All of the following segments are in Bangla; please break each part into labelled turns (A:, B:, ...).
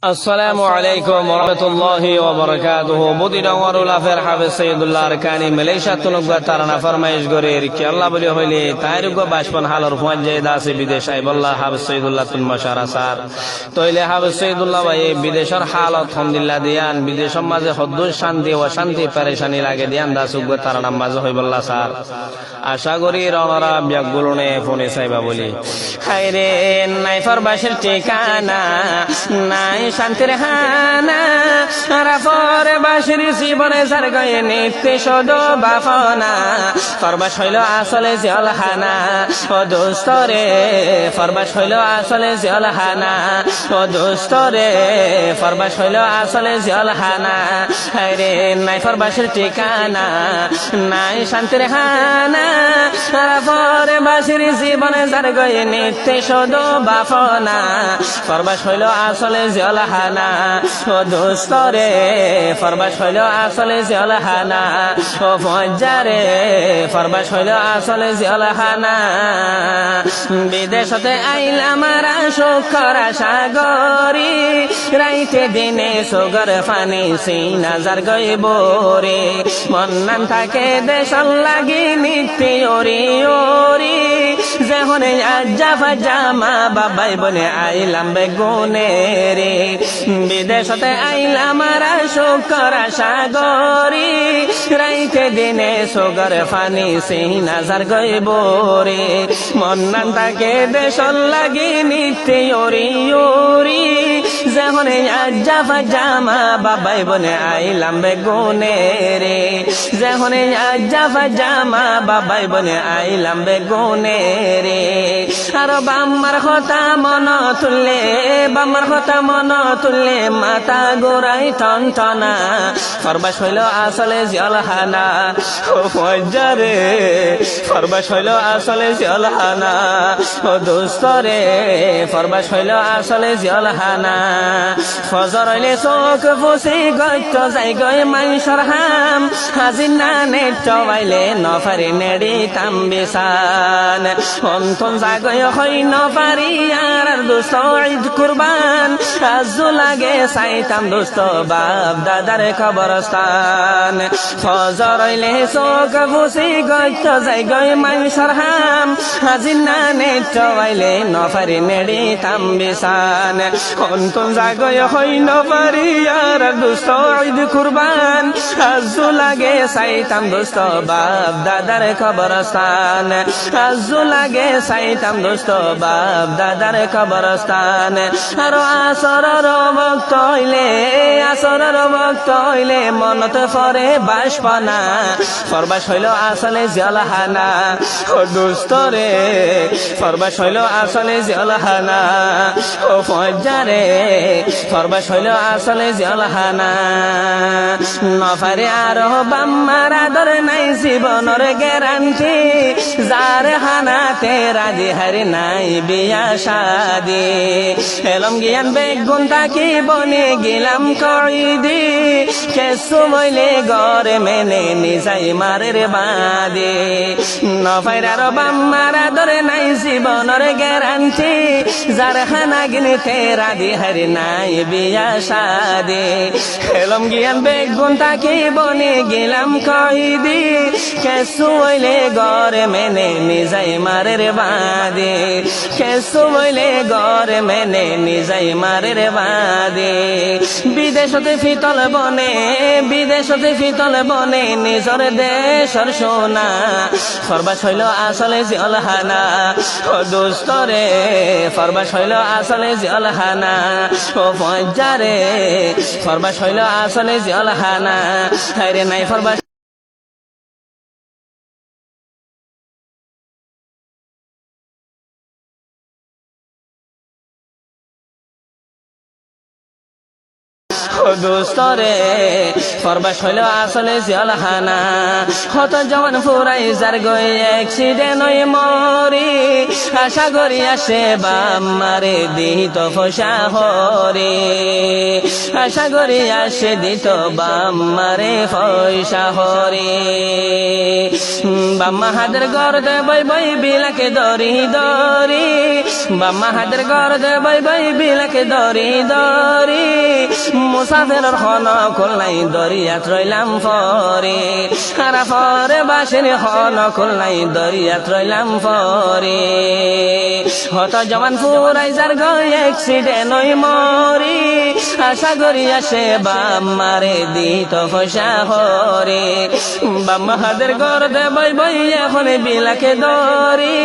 A: আসসালামু আলাইকুম ওয়া রাহমাতুল্লাহি ওয়া বারাকাতুহু। বুদিরাওয়ারুল আফের হাফেজ সৈয়দুল্লাহ আরকানি মালয়েশিয়া তুনুগা তারানা ফরমাইশ গরের কি আল্লাহ বলি হইলে তাইরুগো বাসপন হালর ফুয়াঞ্জে দাসে বিদেশ আইবল্লাহ হাফেজ সৈয়দুল্লাহ তুন মাশারা সার তইলে হাফেজ সৈয়দুল্লাহ ভাই বিদেশের হালত আলহামদুলিল্লাহ দিয়ান বিদেশের মাঝে হদ্দুর শান্তি ও শান্তি পেরেশানি লাগে দিয়ান দাসুগো তারানা মাঝে হইবল্লাহ সার আশা করি রনরা বিয়াগুলনে ফোনে সাইবা বলি হায়রে নাই ফরবাসের ঠিকানা নাই শান্তির হানা রাফরে বাসির জীবনে যার গয়ে নিত্যে সদ বাফনা ফরবাস হইল আসলে জলহানা ও দোস্তরে ফরবাস হইল আসলে জলহানা ও দোস্তরে ফরবাস হইল আসলে জলহানা হায়রে নাই ফরবাসের ঠিকানা নাই শান্তির হানা রাফরে বাসির জীবনে যার গয়ে নিত্যে সদ বাফনা ফরবাস হইল আসলে জলহানা ও দোস্তরে ফরবাস হইল আসলে জলহানা ও ফজ্জারে ফরবাস হইল আসলে জলহানা বিদেশতে আইলাম সুখর সাগরি রাইতে দিনে সুগর ফানি সিনা যার গইবরে মন্নান থাকে দেশল লাগি নিত্যে ওরি ওরি যেহনে আজ্জা ফাজামা বাবাই বনে আইলাম বেগুনে রে বিদেশতে আইলাম সুখর সাগরি রাইতে দিনে সুগর ফানি সিনা যার গইবরে মন্নান থাকে দেশল লাগি নিত্যে ওরি ওরি যেহনে আজ্জা ফাজামা বাবাই বনে আইলাম বেগুনে রে যেহনে আজ্জা ফাজামা বাবাই বনে আইলাম বেগুনে রে আর বাম্মার কথা মন তুললে বাম্মার কথা মন তুললে মাথা গোড়াই টনটনা ফরবাস হইল আসলে জলহানা ও ফজ্জারে ফরবাস হইল আসলে জলহানা ও দোস্তরে ফরবাস হইল আসলে জলহানা ফজর হইলে চোখ ফুসি গইত যাই গই মাইসর হাম হাজির না নেট চবাইলে নফারি নেড়ি তাম্বিসান অন্তন জাগয় হই নফারি আর দোস্ত ঈদ কুরবান আজু লাগে চাইতাম দোস্ত বাপ দাদার কবরস্থান ফজর হইলে চোখ ফুসি গইত যাই গই মাইসর হাম হাজির না নেট চবাইলে নফারি নেড়ি তাম্বিসান অন্তন জাগয় হই নফারি আর দোস্ত ঈদ কুরবান আজু লাগে চাইতাম দোস্ত বাপ দাদার কবরস্থান আজু লাগে চাইতাম দোস্ত বাপ দাদার কবরস্থান আর আসরর ভক্ত হইলে আসরর ভক্ত হইলে মনত পরে বাসপনা ফরবাস হইল আসলে জলহানা ও দোস্তরে ফরবাস হইল আসলে জলহানা ও ফজ্জারে ফরবাস হইল আসলে জলহানা নফারে আরো বাম্মার আদর নাই জীবনের গ্যারান্টি যার হানাতে রাজি হারি নাই বিয়া শাদি এলম জ্ঞান বেগুন তাকি বনে গেলাম কইদি কেসু বইলে গড়ে মেনে নিজাই মারের বাদে নফারে আরো বাম্মার আদর নাই জীবনের গ্যারান্টি যার হানা গিনিতে রাজি হারি নাই বিয়া শাদি এলম জ্ঞান বেগুন তাকি বনে গেলাম কইদি কেসু বইলে গড়ে মেনে নিজাই মারের বাদে কেসু বইলে গড়ে মেনে নিজাই মারের বাদে বিদেশতে ফিতল বনে বিদেশতে ফিতল বনে নিজর দেশর সোনা ফরবাস হইল আসলে জলহানা ও দোস্তরে ফরবাস হইল আসলে জলহানা ও ফজ্জারে ফরবাস হইল আসলে জলহানা হায়রে নাই ফরবাস দোস্তরে ফরবাস হইল আসলে জলহানা হত জওয়ান ফুরাই যার গই অ্যাক্সিডেন্ট হয়ে মরি আশা করি আসে বাম্মারে দিত ফসা হরে আশা করি আসে দিত বাম্মারে পয়সা হরে বাম্মা হাতের গর্দে বই বই বিলাকে দরি দরি বাম্মা হাতের গর্দে বই বই বিলাকে দরি দরি মুসাফিরের হন খুলনাই দরিয়াত রইলাম ফরে হারা ফরে বাসের হন খুলনাই দরিয়াত রইলাম ফরে হত জমান ফুরাই যার গই অ্যাক্সিডেন্ট হই মরি আশা করি আসে বাম্মারে দিত পয়সা হরে বাম্মা হাতের গর্দে বই বই এখন বিলাকে দরি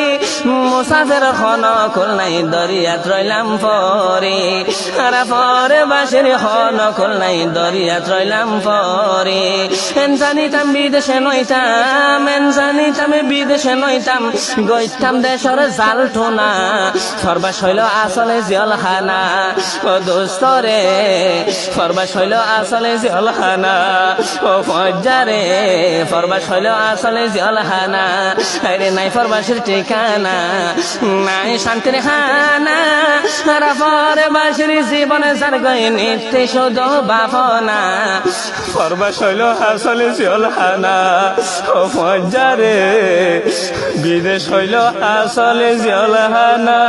A: মুসাফির হন খুলনাই দরিয়াত রইলাম ফরে হারা ফরে বাসের হন খুলনাই দরিয়াত রইলাম ফরে জানিতাম বিদেশে নইতাম জানিতাম বিদেশে নইতাম গইতাম দেশর জাল ঠোনা ফরবাস হইল আসলে জেলখানা ও দোস্তরে ফরবাস হইল আসলে জেলখানা ও ফজ্জারে ফরবাস হইল আসলে জেলখানা আরে নাই ফরবাসের ঠিকানা নাই শান্তির খানা হারা ফরে বাসের জীবনে যার গই নিতে শুধু বাপনা ফরবাস হইল আসলে জেলখানা ও ফজ্জারে বিদেশ হইল আসলে জেলখানা